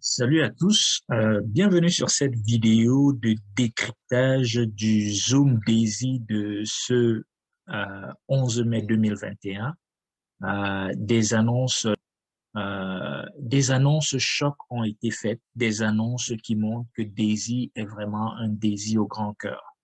Salut à tous, bienvenue sur cette vidéo de décryptage du Zoom Daisy de ce 11 mai 2021. Des annonces chocs ont été faites, des annonces qui montrent que Daisy est vraiment un Daisy au grand cœur.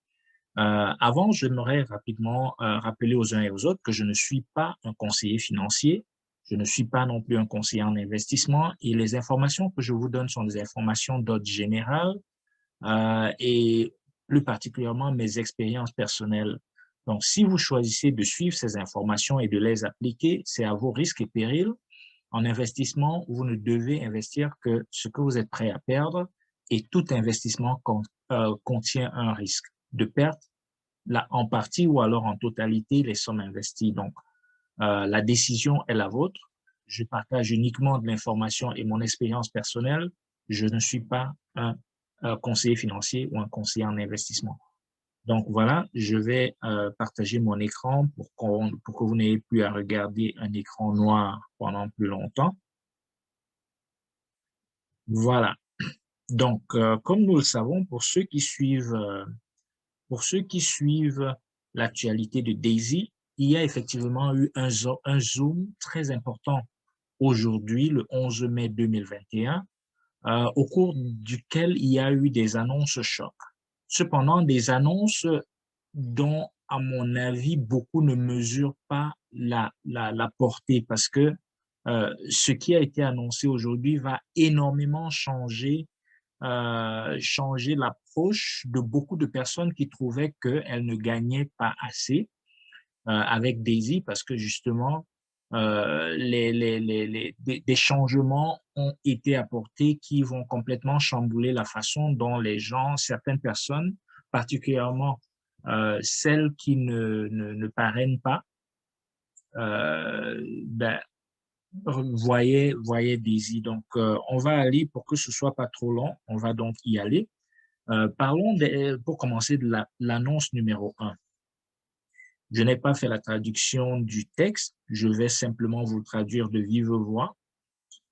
Avant, j'aimerais rapidement rappeler aux uns et aux autres que je ne suis pas un conseiller financier, je ne suis pas non plus un conseiller en investissement et les informations que je vous donne sont des informations d'ordre général et plus particulièrement mes expériences personnelles. Donc, si vous choisissez de suivre ces informations et de les appliquer, c'est à vos risques et périls. En investissement, vous ne devez investir que ce que vous êtes prêt à perdre et tout investissement contient un risque de perte là, en partie ou alors en totalité les sommes investies. Donc, la décision est la vôtre. Je partage uniquement de l'information et mon expérience personnelle. Je ne suis pas un conseiller financier ou un conseiller en investissement. Donc voilà, je vais partager mon écran pour que vous n'ayez plus à regarder un écran noir pendant plus longtemps. Voilà. Donc, comme nous le savons, pour ceux qui suivent l'actualité de Daisy, il y a effectivement eu un zoom très important aujourd'hui, le 11 mai 2021, au cours duquel il y a eu des annonces chocs. Cependant, des annonces dont, à mon avis, beaucoup ne mesurent pas la portée parce que ce qui a été annoncé aujourd'hui va énormément changer l'approche de beaucoup de personnes qui trouvaient qu'elles ne gagnaient pas assez avec Daisy parce que justement, des changements ont été apportés qui vont complètement chambouler la façon dont les gens, certaines personnes, particulièrement celles qui ne parrainent pas, ben, voyaient Daisy. Donc, on va aller, pour que ce soit pas trop long, on va donc y aller. Pour commencer, de l'annonce numéro 1. Je n'ai pas fait la traduction du texte, je vais simplement vous traduire de vive voix.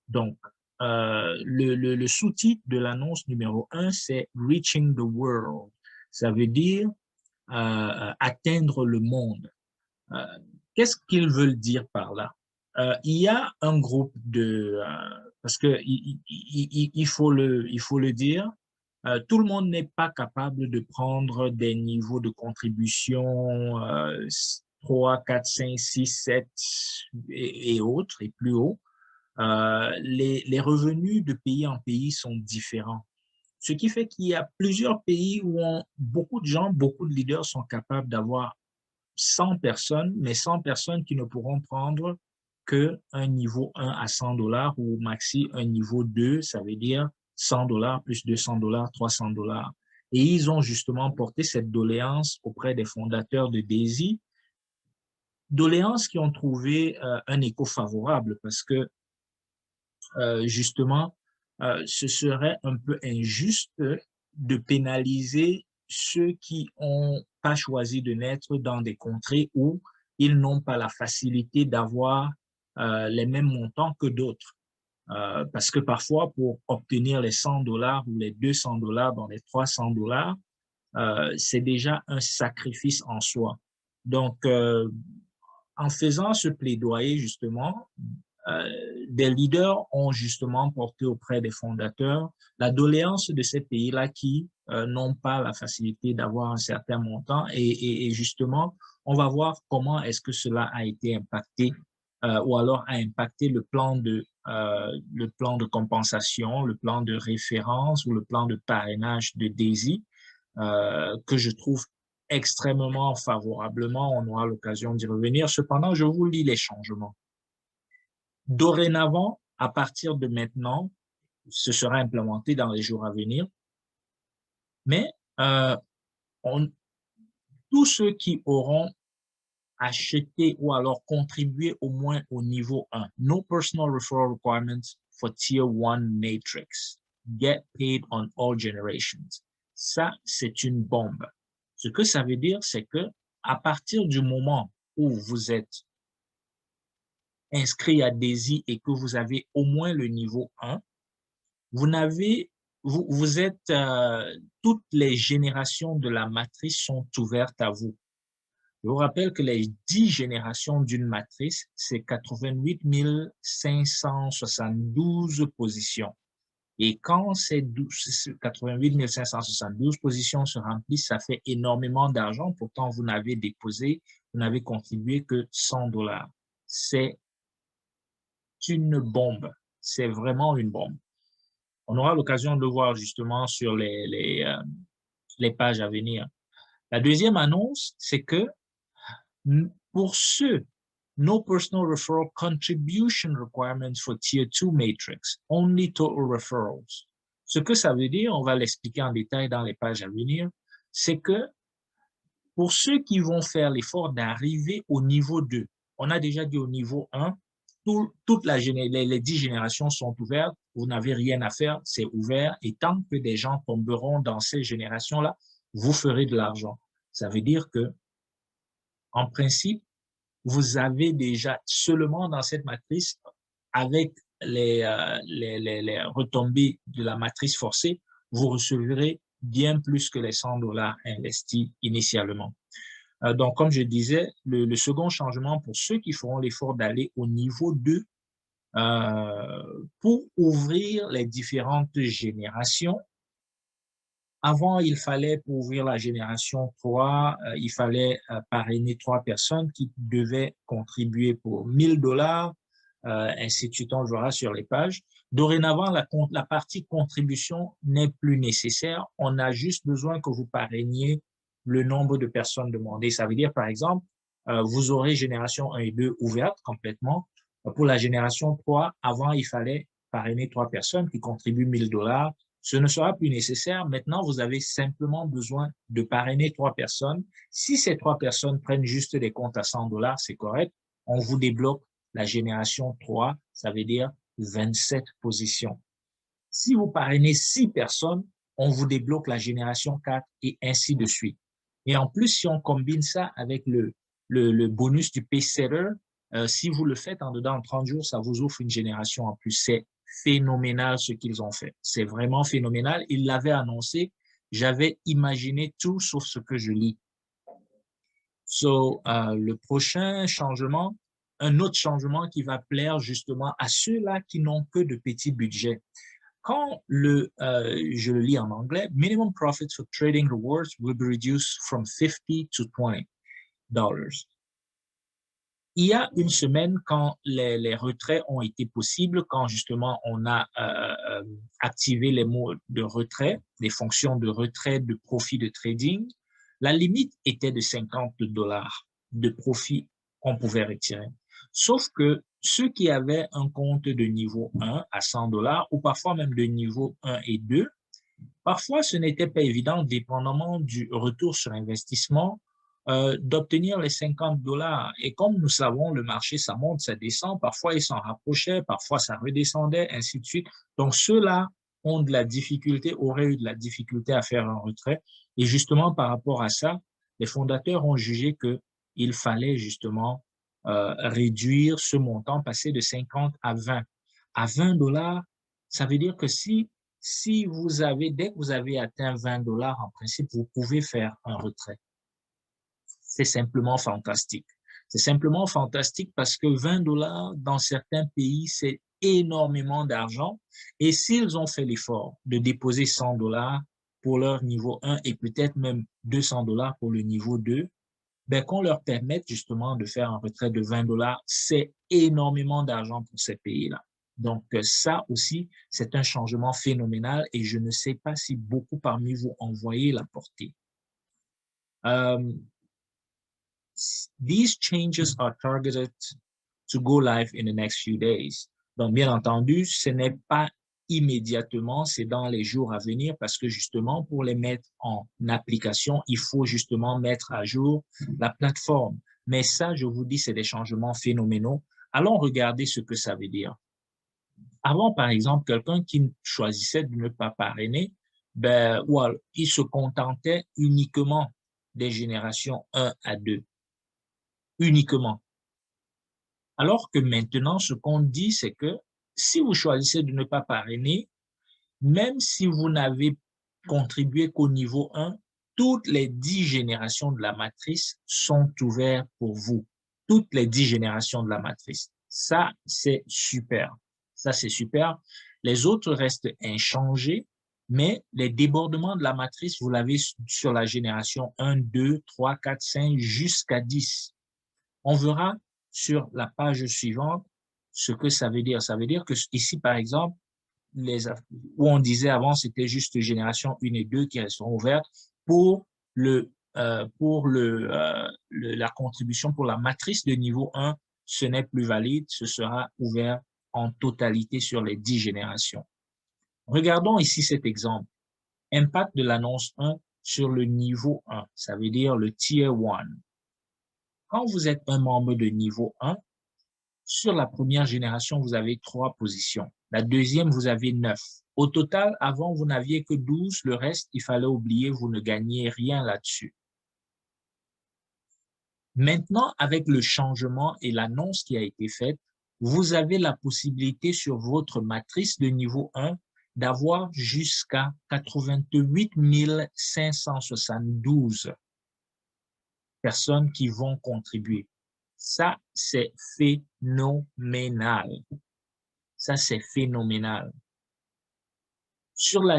Donc, le sous-titre de l'annonce numéro 1, c'est Reaching the World. Ça veut dire atteindre le monde. Euh, Qu'est-ce qu'ils veulent dire par là? Il y a un groupe parce que il faut le dire, tout le monde n'est pas capable de prendre des niveaux de contribution 3, 4, 5, 6, 7 et autres, et plus haut. Les revenus de pays en pays sont différents. Ce qui fait qu'il y a plusieurs pays où beaucoup de gens, beaucoup de leaders sont capables d'avoir 100 personnes, mais 100 personnes qui ne pourront prendre que un niveau 1 à $100 ou maxi un niveau 2, ça veut dire $100 plus $200, $300. Et ils ont justement porté cette doléance auprès des fondateurs de Daisy, doléances qui ont trouvé un écho favorable parce que justement, ce serait un peu injuste de pénaliser ceux qui n'ont pas choisi de naître dans des contrées où ils n'ont pas la facilité d'avoir les mêmes montants que d'autres. Parce que parfois, pour obtenir les $100 ou les $200 dans les $300, c'est déjà un sacrifice en soi. Donc, en faisant ce plaidoyer, justement, euh, des leaders ont justement porté auprès des fondateurs la doléance de ces pays-là qui n'ont pas la facilité d'avoir un certain montant et justement, on va voir comment est-ce que cela a été impacté ou alors a impacté le plan de compensation, le plan de référence ou le plan de parrainage de Daisy que je trouve extrêmement favorablement. On aura l'occasion d'y revenir. Cependant, je vous lis les changements. Dorénavant, à partir de maintenant, ce sera implémenté dans les jours à venir, mais euh, on, tous ceux qui auront acheté ou alors contribué au moins au niveau 1, no personal referral requirements for Tier 1 Matrix, get paid on all generations. Ça, c'est une bombe. Ce que ça veut dire, c'est que à partir du moment où vous êtes inscrit à DAISY et que vous avez au moins le niveau 1, vous êtes, toutes les générations de la matrice sont ouvertes à vous. Je vous rappelle que les 10 générations d'une matrice, c'est 88 572 positions. Et quand ces 88 572 positions se remplissent, ça fait énormément d'argent. Pourtant, vous n'avez déposé, vous n'avez contribué que $100. C'est une bombe. C'est vraiment une bombe. On aura l'occasion de le voir justement sur les pages à venir. La deuxième annonce, c'est que pour ceux, no personal referral contribution requirements for Tier 2 matrix, only total referrals. Ce que ça veut dire, on va l'expliquer en détail dans les pages à venir, c'est que pour ceux qui vont faire l'effort d'arriver au niveau 2, on a déjà dit au niveau 1, les 10 générations sont ouvertes, vous n'avez rien à faire, c'est ouvert, et tant que des gens tomberont dans ces générations-là, vous ferez de l'argent. Ça veut dire que, en principe, vous avez déjà seulement dans cette matrice, avec les retombées de la matrice forcée, vous recevrez bien plus que les $100 investis initialement. Donc, comme je disais, le second changement pour ceux qui feront l'effort d'aller au niveau 2, pour ouvrir les différentes générations. Avant, il fallait, pour ouvrir la génération 3, il fallait parrainer 3 personnes qui devaient contribuer pour $1000, ainsi de suite, on le verra sur les pages. Dorénavant, la partie contribution n'est plus nécessaire. On a juste besoin que vous parrainiez le nombre de personnes demandées. Ça veut dire, par exemple, vous aurez génération 1 et 2 ouvertes complètement. Pour la génération 3, avant, il fallait parrainer 3 personnes qui contribuent $1000. Ce ne sera plus nécessaire. Maintenant, vous avez simplement besoin de parrainer 3 personnes. Si ces 3 personnes prennent juste des comptes à $100, c'est correct. On vous débloque la génération 3, ça veut dire 27 positions. Si vous parrainez 6 personnes, on vous débloque la génération 4 et ainsi de suite. Et en plus, si on combine ça avec le bonus du Pacesetter, si vous le faites en dedans de 30 jours, ça vous offre une génération en plus. C'est phénoménal ce qu'ils ont fait. C'est vraiment phénoménal. Ils l'avaient annoncé. J'avais imaginé tout sauf ce que je lis. Le prochain changement, un autre changement qui va plaire justement à ceux-là qui n'ont que de petits budgets. Quand je le lis en anglais, minimum profits for trading rewards will be reduced from $50 to $20. Il y a une semaine, quand les retraits ont été possibles, quand justement on a activé les modes de retrait, les fonctions de retrait de profit de trading, la limite était de $50 de profit qu'on pouvait retirer. Sauf que ceux qui avaient un compte de niveau 1 à $100 ou parfois même de niveau 1 et 2, parfois ce n'était pas évident, dépendamment du retour sur investissement, d'obtenir les $50. Et comme nous savons, le marché, ça monte, ça descend. Parfois, il s'en rapprochait, parfois, ça redescendait, ainsi de suite. Donc, ceux-là ont de la difficulté, auraient eu de la difficulté à faire un retrait. Et justement, par rapport à ça, les fondateurs ont jugé qu'il fallait justement réduire ce montant, passer de 50 à 20. À $20, ça veut dire que si vous avez, dès que vous avez atteint $20, en principe, vous pouvez faire un retrait. C'est simplement fantastique. C'est simplement fantastique parce que $20 dans certains pays, c'est énormément d'argent. Et s'ils ont fait l'effort de déposer $100 pour leur niveau 1 et peut-être même $200 pour le niveau 2, ben, qu'on leur permette justement de faire un retrait de $20, c'est énormément d'argent pour ces pays-là. Donc, ça aussi, c'est un changement phénoménal et je ne sais pas si beaucoup parmi vous en voyez la portée. These changes are targeted to go live in the next few days. Donc, bien entendu, ce n'est pas immédiatement, c'est dans les jours à venir parce que justement, pour les mettre en application, il faut justement mettre à jour la plateforme. Mais ça, je vous dis, c'est des changements phénoménaux. Allons regarder ce que ça veut dire. Avant, par exemple, quelqu'un qui choisissait de ne pas parrainer, ben, well, il se contentait uniquement des générations 1 à 2. Uniquement. Alors que maintenant, ce qu'on dit, c'est que si vous choisissez de ne pas parrainer, Même si vous n'avez contribué qu'au niveau 1, toutes les 10 générations de la matrice sont ouvertes pour vous. Toutes les 10 générations de la matrice. Ça, c'est super. Ça, c'est super. Les autres restent inchangés, mais les débordements de la matrice, vous l'avez sur la génération 1, 2, 3, 4, 5 jusqu'à 10. On verra sur la page suivante ce que ça veut dire. Ça veut dire que ici, par exemple, où on disait avant, c'était juste génération 1 et 2 qui resteront ouvertes pour la contribution pour la matrice de niveau 1, ce n'est plus valide, ce sera ouvert en totalité sur les 10 générations. Regardons ici cet exemple. Impact de l'annonce 1 sur le niveau 1, ça veut dire le Tier 1. Quand vous êtes un membre de niveau 1, sur la première génération, vous avez 3 positions. La deuxième, vous avez 9. Au total, avant, vous n'aviez que 12. Le reste, il fallait oublier, vous ne gagnez rien là-dessus. Maintenant, avec le changement et l'annonce qui a été faite, vous avez la possibilité sur votre matrice de niveau 1 d'avoir jusqu'à 88 572 personnes qui vont contribuer. Ça, c'est phénoménal. Ça, c'est phénoménal. Sur la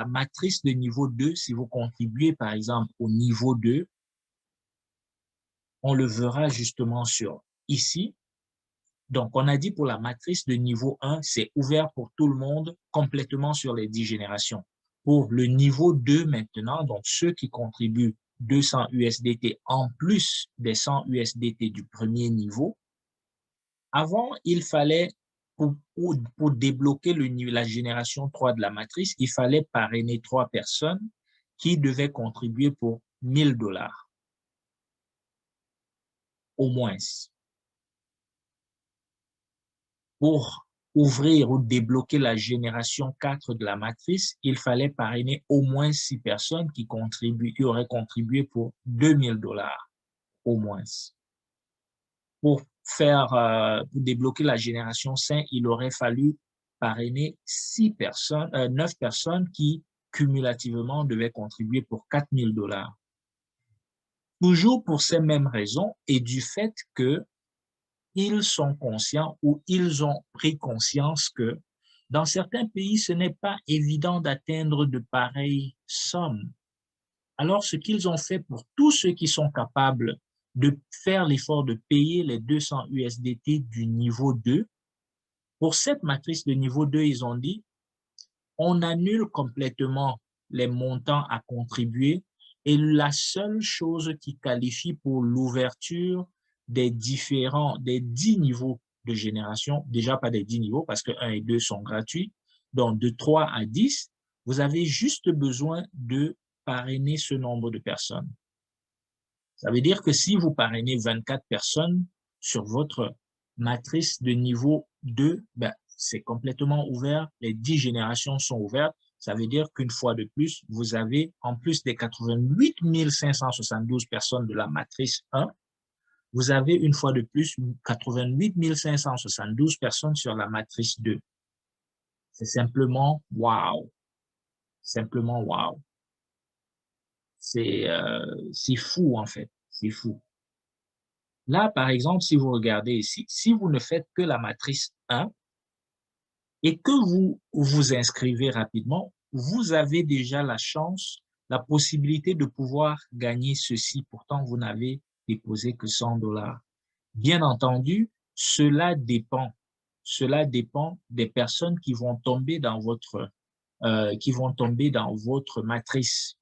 matrice de niveau 2, si vous contribuez par exemple au niveau 2, on le verra justement sur ici. Donc, on a dit pour la matrice de niveau 1, c'est ouvert pour tout le monde complètement sur les 10 générations. Pour le niveau 2 maintenant, donc ceux qui contribuent 200 USDT en plus des 100 USDT du premier niveau, avant, il fallait, pour débloquer la génération 3 de la matrice, il fallait parrainer 3 personnes qui devaient contribuer pour $1000, au moins. Pour ouvrir ou débloquer la génération 4 de la matrice, il fallait parrainer au moins 6 personnes qui auraient contribué pour $2000, au moins. Pour débloquer la génération 5, il aurait fallu parrainer 9 personnes qui, cumulativement, devaient contribuer pour $4000. Toujours pour ces mêmes raisons et du fait qu'ils sont conscients ou ils ont pris conscience que dans certains pays, ce n'est pas évident d'atteindre de pareilles sommes. Alors, ce qu'ils ont fait pour tous ceux qui sont capables de faire l'effort de payer les 200 USDT du niveau 2, pour cette matrice de niveau 2, ils ont dit, on annule complètement les montants à contribuer et la seule chose qui qualifie pour l'ouverture des 10 niveaux de génération, déjà pas des 10 niveaux parce que 1 et 2 sont gratuits, donc de 3 à 10, vous avez juste besoin de parrainer ce nombre de personnes. Ça veut dire que si vous parrainez 24 personnes sur votre matrice de niveau 2, ben, c'est complètement ouvert, les 10 générations sont ouvertes. Ça veut dire qu'une fois de plus, vous avez, en plus des 88 572 personnes de la matrice 1, vous avez une fois de plus 88 572 personnes sur la matrice 2. C'est simplement wow. Simplement wow. C'est fou en fait. C'est fou. Là, par exemple, si vous regardez ici, si vous ne faites que la matrice 1 et que vous vous inscrivez rapidement, vous avez déjà la chance, la possibilité de pouvoir gagner ceci. Pourtant, vous n'avez déposé que $100. Bien entendu, cela dépend. Cela dépend des personnes qui vont tomber dans votre matrice.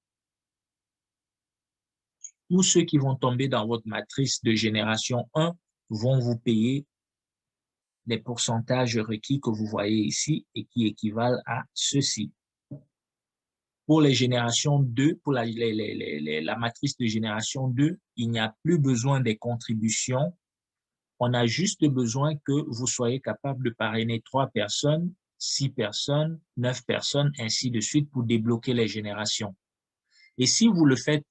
Tous ceux qui vont tomber dans votre matrice de génération 1 vont vous payer les pourcentages requis que vous voyez ici et qui équivalent à ceci. Pour les générations 2, pour la matrice de génération 2, il n'y a plus besoin des contributions. On a juste besoin que vous soyez capable de parrainer 3 personnes, 6 personnes, 9 personnes, ainsi de suite pour débloquer les générations. Et si vous le faites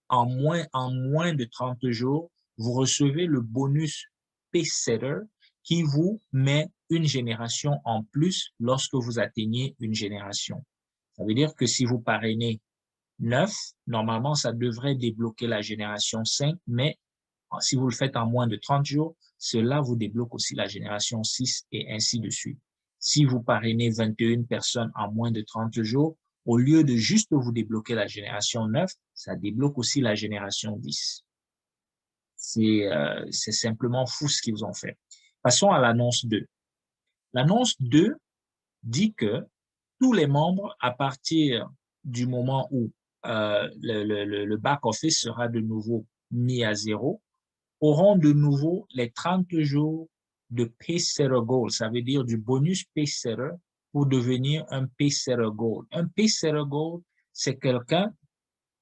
en moins de 30 jours, vous recevez le bonus PaceSetter qui vous met une génération en plus lorsque vous atteignez une génération. Ça veut dire que si vous parrainez 9, normalement, ça devrait débloquer la génération 5, mais si vous le faites en moins de 30 jours, cela vous débloque aussi la génération 6 et ainsi de suite. Si vous parrainez 21 personnes en moins de 30 jours, au lieu de juste vous débloquer la génération 9, ça débloque aussi la génération 10. C'est simplement fou ce qu'ils ont fait. Passons à l'annonce 2. L'annonce 2 dit que tous les membres, à partir du moment où le back-office sera de nouveau mis à zéro, auront de nouveau les 30 jours de Pacesetter Gold. Ça veut dire du bonus Pacesetter pour devenir un Pacesetter Gold. Un Pacesetter Gold, c'est quelqu'un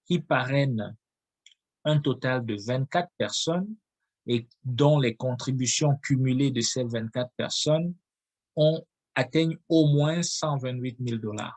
qui parraine un total de 24 personnes et dont les contributions cumulées de ces 24 personnes atteignent au moins 128 000 $.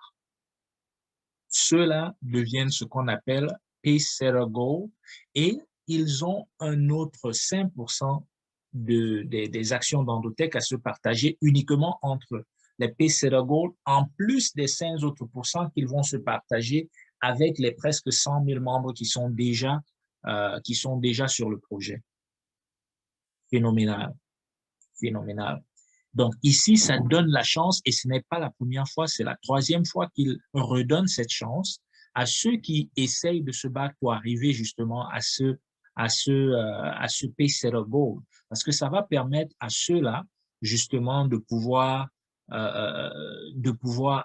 Ceux-là deviennent ce qu'on appelle Pacesetter Gold et ils ont un autre 5% des actions d'Endotech à se partager uniquement entre les Pacesetter Gold, en plus des 5 autres pourcents qu'ils vont se partager avec les presque 100 000 membres qui sont déjà sur le projet. Phénoménal, phénoménal. Donc ici, ça donne la chance, et ce n'est pas la première fois, c'est la troisième fois qu'il redonne cette chance à ceux qui essayent de se battre pour arriver justement à ce Pacesetter Gold, parce que ça va permettre à ceux-là justement de pouvoir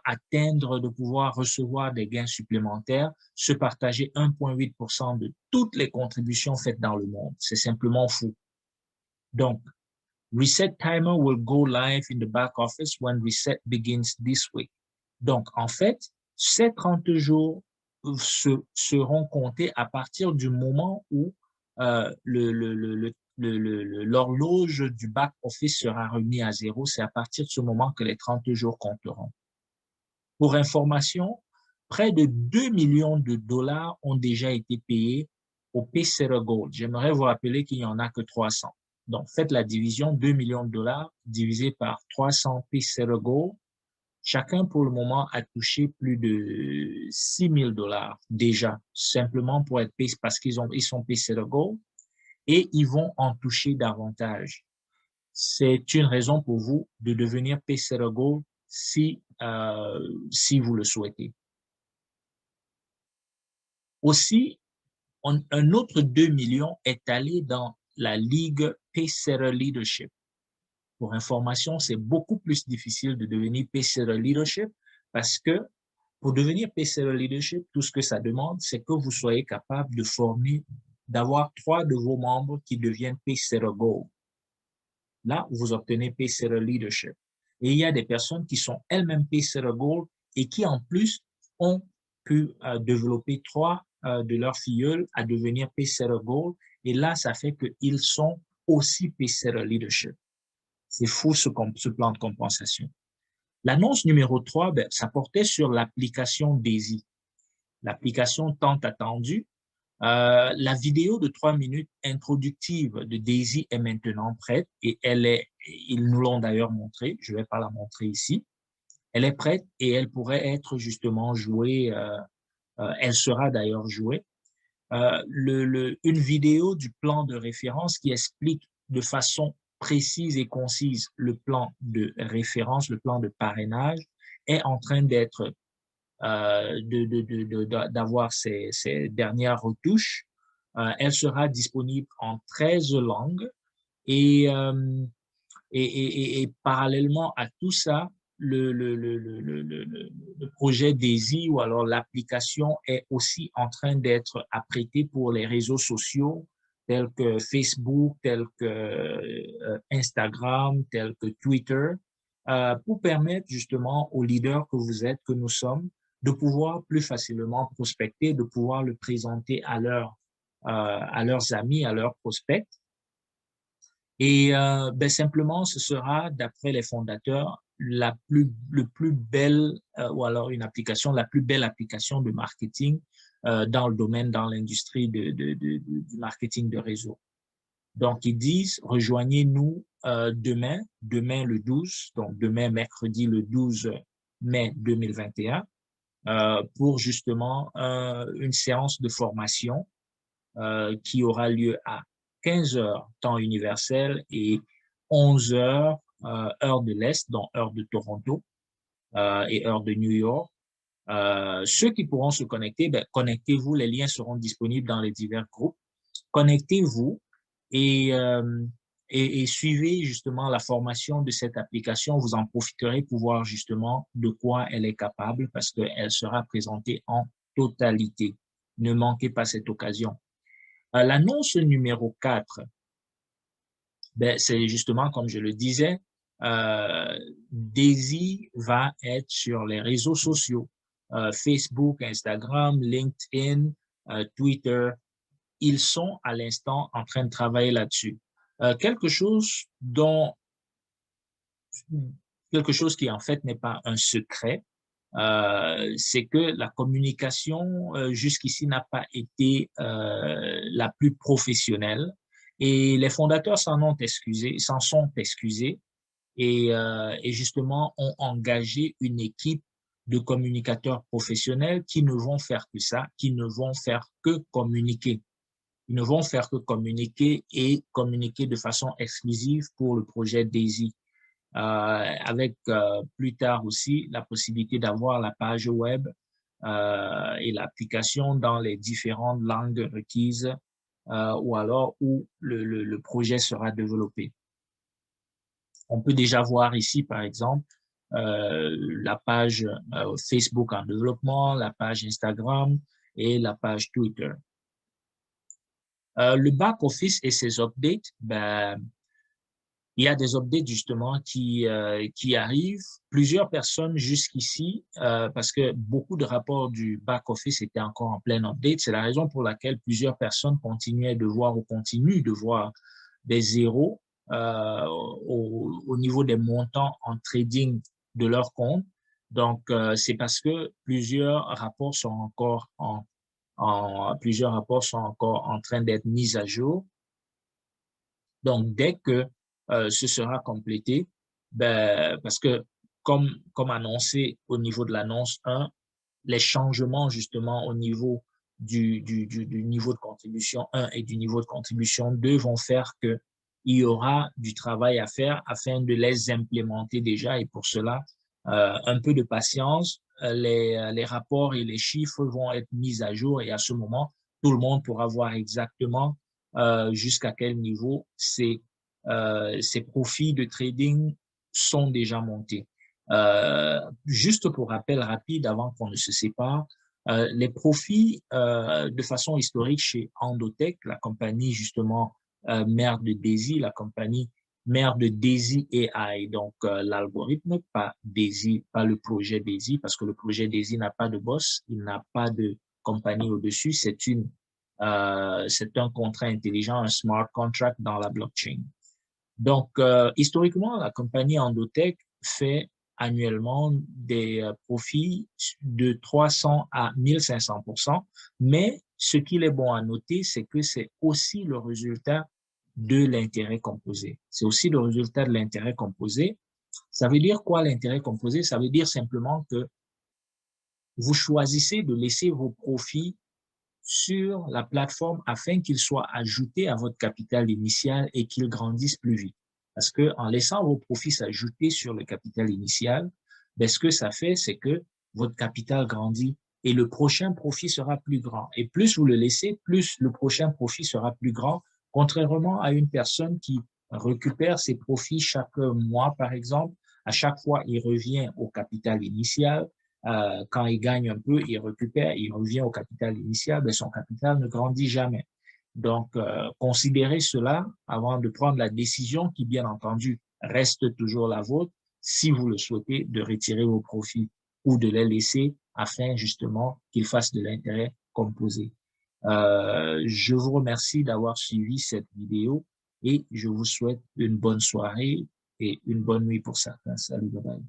atteindre, de pouvoir recevoir des gains supplémentaires, se partager 1,8% de toutes les contributions faites dans le monde. C'est simplement fou. Donc, Reset timer will go live in the back office when reset begins this week. Donc, en fait, ces 30 jours seront comptés à partir du moment où l'horloge du back office sera remis à zéro. C'est à partir de ce moment que les 30 jours compteront. Pour information, près de 2 millions de dollars ont déjà été payés au Pacesetter Gold. J'aimerais vous rappeler qu'il n'y en a que 300. Donc, faites la division, 2 millions de dollars divisé par 300 Pacesetter Gold. Chacun, pour le moment, a touché plus de 6 000 $ déjà, simplement pour être payés parce qu'ils sont Pacesetter Gold et ils vont en toucher davantage. C'est une raison pour vous de devenir Pacesetter Gold si vous le souhaitez. Aussi, un autre 2 millions est allé dans la Ligue Pacesetter Leadership. Pour information, c'est beaucoup plus difficile de devenir Pacesetter Leadership parce que pour devenir Pacesetter Leadership, tout ce que ça demande, c'est que vous soyez capable de former, d'avoir 3 de vos membres qui deviennent Pacesetter Gold. Là, vous obtenez Pacesetter Leadership. Et il y a des personnes qui sont elles-mêmes Pacesetter Gold et qui, en plus, ont pu développer 3 de leurs filleuls à devenir Pacesetter Gold. Et là, ça fait qu'ils sont aussi Pacesetter Leadership. C'est fou ce plan de compensation. L'annonce numéro 3, ça portait sur l'application Daisy. L'application tant attendue. La vidéo de 3 minutes introductive de Daisy est maintenant prête et ils nous l'ont d'ailleurs montré, je ne vais pas la montrer ici. Elle est prête et elle pourrait être justement jouée, elle sera d'ailleurs jouée. Une vidéo du plan de référence qui explique de façon précise et concise le plan de référence, le plan de parrainage est en train d'être d'avoir ces dernières retouches. Elle sera disponible en 13 langues et parallèlement à tout ça, le projet Daisy ou alors l'application est aussi en train d'être apprêtée pour les réseaux sociaux tels que Facebook, tels que Instagram, tels que Twitter, pour permettre justement aux leaders que vous êtes, que nous sommes, de pouvoir plus facilement prospecter, de pouvoir le présenter à leurs amis, à leurs prospects. Et simplement, ce sera, d'après les fondateurs, la plus belle, ou alors une application, la plus belle application de marketing dans le domaine, dans l'industrie du marketing de réseau. Donc, ils disent, rejoignez-nous demain le 12, donc demain mercredi le 12 mai 2021, pour justement une séance de formation qui aura lieu à 15 heures temps universel et 11 heures heure de l'Est, donc heure de Toronto et heure de New York. Ceux qui pourront se connecter, ben, connectez-vous, les liens seront disponibles dans les divers groupes. Connectez-vous et, et suivez justement la formation de cette application. Vous en profiterez pour voir justement de quoi elle est capable parce qu'elle sera présentée en totalité. Ne manquez pas cette occasion. L'annonce numéro 4, ben, c'est justement, comme je le disais, Daisy va être sur les réseaux sociaux, Facebook, Instagram, LinkedIn, Twitter. Ils sont à l'instant en train de travailler là-dessus. Quelque chose qui en fait n'est pas un secret, c'est que la communication jusqu'ici n'a pas été la plus professionnelle et les fondateurs s'en sont excusés et justement ont engagé une équipe de communicateurs professionnels qui ne vont faire que ça, qui ne vont faire que communiquer. Ils ne vont faire que communiquer et communiquer de façon exclusive pour le projet Daisy. Avec plus tard aussi la possibilité d'avoir la page web et l'application dans les différentes langues requises ou alors où le projet sera développé. On peut déjà voir ici, par exemple, la page Facebook en développement, la page Instagram et la page Twitter. Le back-office et ses updates, ben, il y a des updates justement qui arrivent. Plusieurs personnes jusqu'ici, parce que beaucoup de rapports du back-office étaient encore en plein update. C'est la raison pour laquelle plusieurs personnes continuaient de voir ou continuent de voir des zéros au niveau des montants en trading de leur compte. Donc, c'est parce que plusieurs rapports sont encore en train d'être mis à jour. Donc, dès que ce sera complété, ben, parce que comme annoncé au niveau de l'annonce 1, les changements justement au niveau du niveau de contribution 1 et du niveau de contribution 2 vont faire qu'il y aura du travail à faire afin de les implémenter déjà. Et pour cela, un peu de patience, les rapports et les chiffres vont être mis à jour et à ce moment, tout le monde pourra voir exactement jusqu'à quel niveau ces profits de trading sont déjà montés. Juste pour rappel rapide, avant qu'on ne se sépare, les profits de façon historique chez Endotech, la compagnie justement mère de Daisy, la compagnie mère de Daisy AI, donc l'algorithme, pas Daisy, pas le projet Daisy, parce que le projet Daisy n'a pas de boss, il n'a pas de compagnie au-dessus, c'est un contrat intelligent, un smart contract dans la blockchain. Donc, historiquement, la compagnie Endotech fait annuellement des profits de 300 à 1500%, mais ce qu'il est bon à noter, c'est que c'est aussi le résultat de l'intérêt composé. C'est aussi le résultat de l'intérêt composé. Ça veut dire quoi l'intérêt composé? Ça veut dire simplement que vous choisissez de laisser vos profits sur la plateforme afin qu'ils soient ajoutés à votre capital initial et qu'ils grandissent plus vite. Parce que en laissant vos profits s'ajouter sur le capital initial, ben, ce que ça fait, c'est que votre capital grandit et le prochain profit sera plus grand. Et plus vous le laissez, plus le prochain profit sera plus grand, contrairement à une personne qui récupère ses profits chaque mois, par exemple. À chaque fois, il revient au capital initial. Quand il gagne un peu, il récupère, il revient au capital initial, mais son capital ne grandit jamais. Donc, considérez cela avant de prendre la décision qui, bien entendu, reste toujours la vôtre, si vous le souhaitez, de retirer vos profits ou de les laisser afin justement qu'ils fassent de l'intérêt composé. Je vous remercie d'avoir suivi cette vidéo et je vous souhaite une bonne soirée et une bonne nuit pour certains. Salut, bye bye.